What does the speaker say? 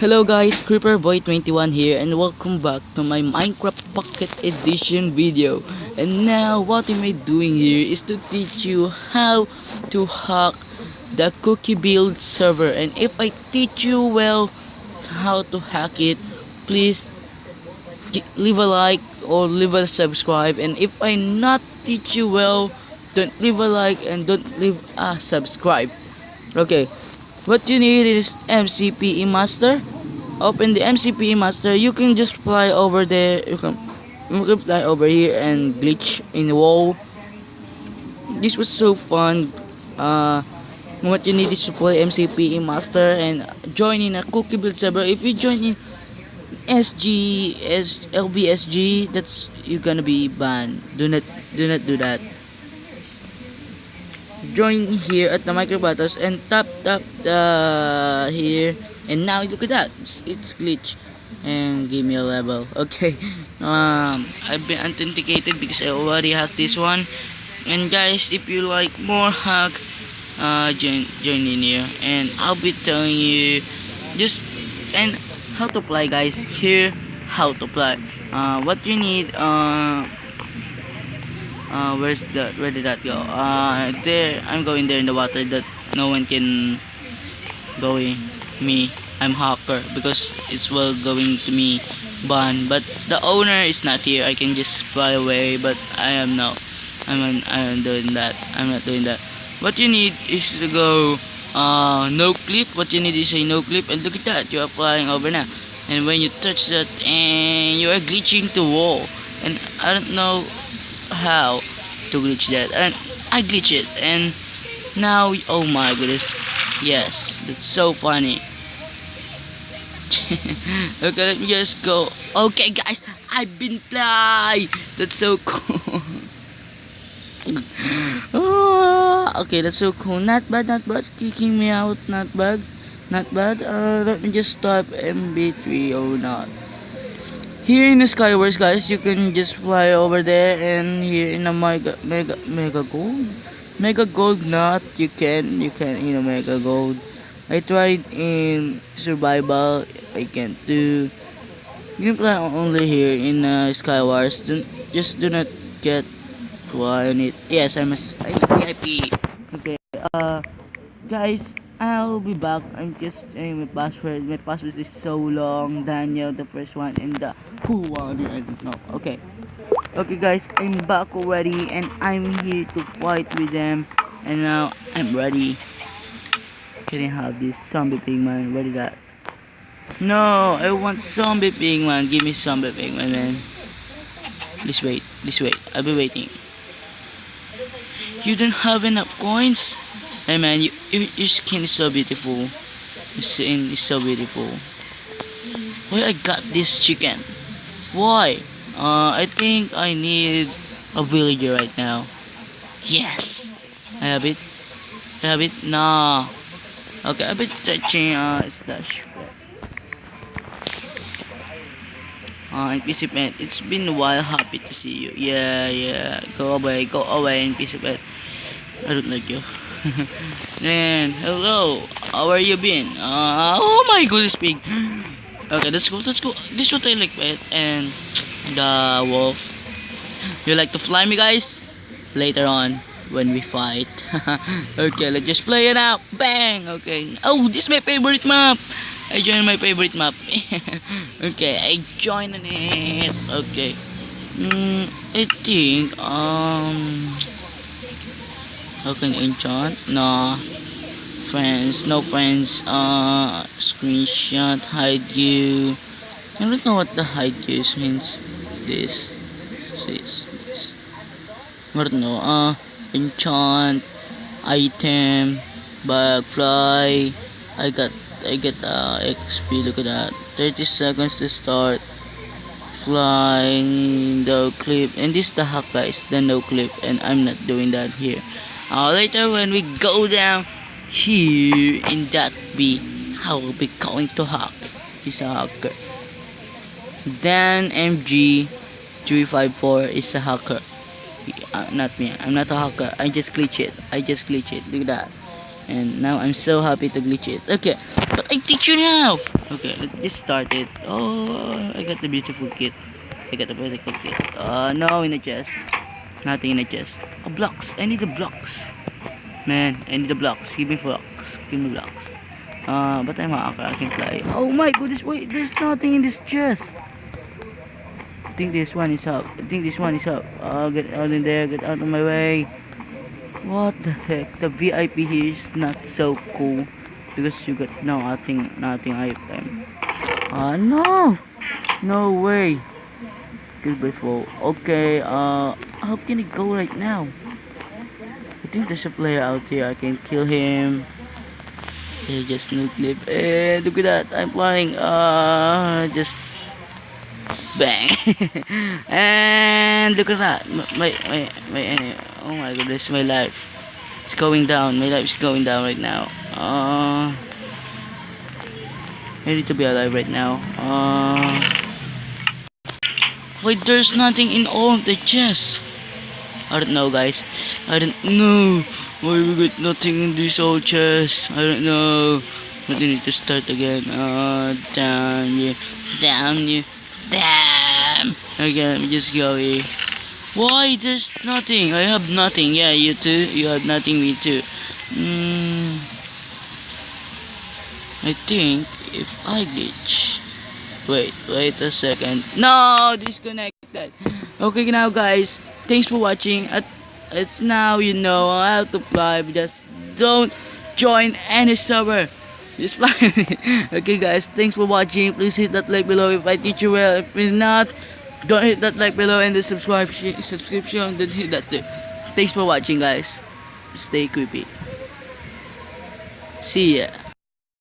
Hello guys, CreeperBoy21 here and welcome back to my Minecraft Pocket Edition video. And now what am I doing here is to teach you how to hack the cookie build server. And if I teach you well how to hack it, please leave a like or leave a subscribe. And if I not teach you well, don't leave a like and don't leave a subscribe. Okay, what you need is MCPE master. Open the MCPE master. You can just fly over there. You can fly over here and glitch in the wall. This was so fun. What you need is to play MCPE master and join in a cookie build server. If you join in LBSG, that's you're gonna be banned. Do not do that. Join here at the micro buttons and tap the here, and now look at that, it's glitch and give me a level. Okay, I've been authenticated because I already hacked this one. And guys, if you like more hack, join in here and I'll be telling you just and how to play, guys. Here how to play. What you need, where did that go? There, I'm going there in the water that no one can go in. Me, I'm hacker because it's well going to me ban, but the owner is not here. I can just fly away, but I am not. I'm doing that. I'm not doing that. What you need is to go no clip. What you need is a no clip, and look at that, you are flying over now. And when you touch that, and you are glitching the wall, and I don't know how to glitch that, and I glitch it, and now, oh my goodness, yes, that's so funny. Okay, let me just go. Okay guys, I've been fly. That's so cool. Okay, that's so cool. Not bad, not bad. Kicking me out, not bad, not bad. Let me just type MB3 or not. Here in the Skywars, guys, you can just fly over there, and here in a mega gold not, you can mega gold. I tried in survival, I can't do. You can fly only here in Skywars. Just do not get fly on it. Yes, I'm VIP. Okay, guys, I'll be back. I'm just changing my password. My password is so long. Daniel, the first one, and the who one, I don't know. Okay. Okay guys, I'm back already and I'm here to fight with them. And now I'm ready. Can I have this zombie pigman? What is that? No, I want zombie pigman. Give me zombie pigman, man. Please wait. I'll be waiting. You don't have enough coins? Hey man, your skin is so beautiful. Your skin is so beautiful. Why I got this chicken? Why? I think I need a villager right now. Yes, I have it. Nah. Okay, I've been touching stash. NPC pet. It's been a while. Happy to see you. Yeah. Go away, NPC pet. I don't like you. And hello, how are you been? Oh my goodness, pig. Okay, let's go. This is what I like, pet. And the wolf. You like to fly me, guys? Later on when we fight. Okay, let's just play it out. Bang. Okay. Oh, this is my favorite map. I joined my favorite map. Okay, I joined it. Okay. I think how can I enchant? No friends. Screenshot, hide you. I don't know what the hide you means. This. I don't know. Enchant, item, bugfly. I get XP. Look at that. 30 seconds to start. Fly, no clip, and this is the hack, guys. The no clip, and I'm not doing that here. Later when we go down here in that B, I will be going to hack. He's a hacker. Dan MG 354 is a hacker. Not me. I'm not a hacker. I just glitch it. Look at that. And now I'm so happy to glitch it. Okay, but I teach you now. Okay, let's just start it. Oh, I got the beautiful kit. I got the beautiful kit. No, in the chest. Nothing in the chest. Oh, blocks. I need the blocks. Man, I need the blocks. Give me blocks. Give me blocks. But I'm a hacker. I can fly. Oh my goodness, wait, there's nothing in this chest. I think this one is up. I think this one is up. Get out in there. Get out of my way. What the heck? The VIP here is not so cool because you got nothing item. No, no way. Killed by foe. Okay. How can it go right now? I think there's a player out here. I can kill him. Okay, just no clip. Look at that. I'm flying. Just bang. And look at that. My enemy. Oh my goodness, my life. It's going down. My life is going down right now. I need to be alive right now. Wait, there's nothing in all of the chests. I don't know, guys. I don't know why we got nothing in this old chest. I don't know. But we need to start again. Damn you. Damn you. Damn. Okay, let me just go here. Why? There's nothing. I have nothing. Yeah, you too. You have nothing. Me too. I think if I glitch. Wait a second. No, disconnected. Okay, now guys. Thanks for watching. It's now you know how to fly. Just don't join any server. Just fly. Okay, guys. Thanks for watching. Please hit that like below if I teach you well. If not, don't hit that like below and the subscription. Don't hit that too. Thanks for watching, guys. Stay creepy. See ya.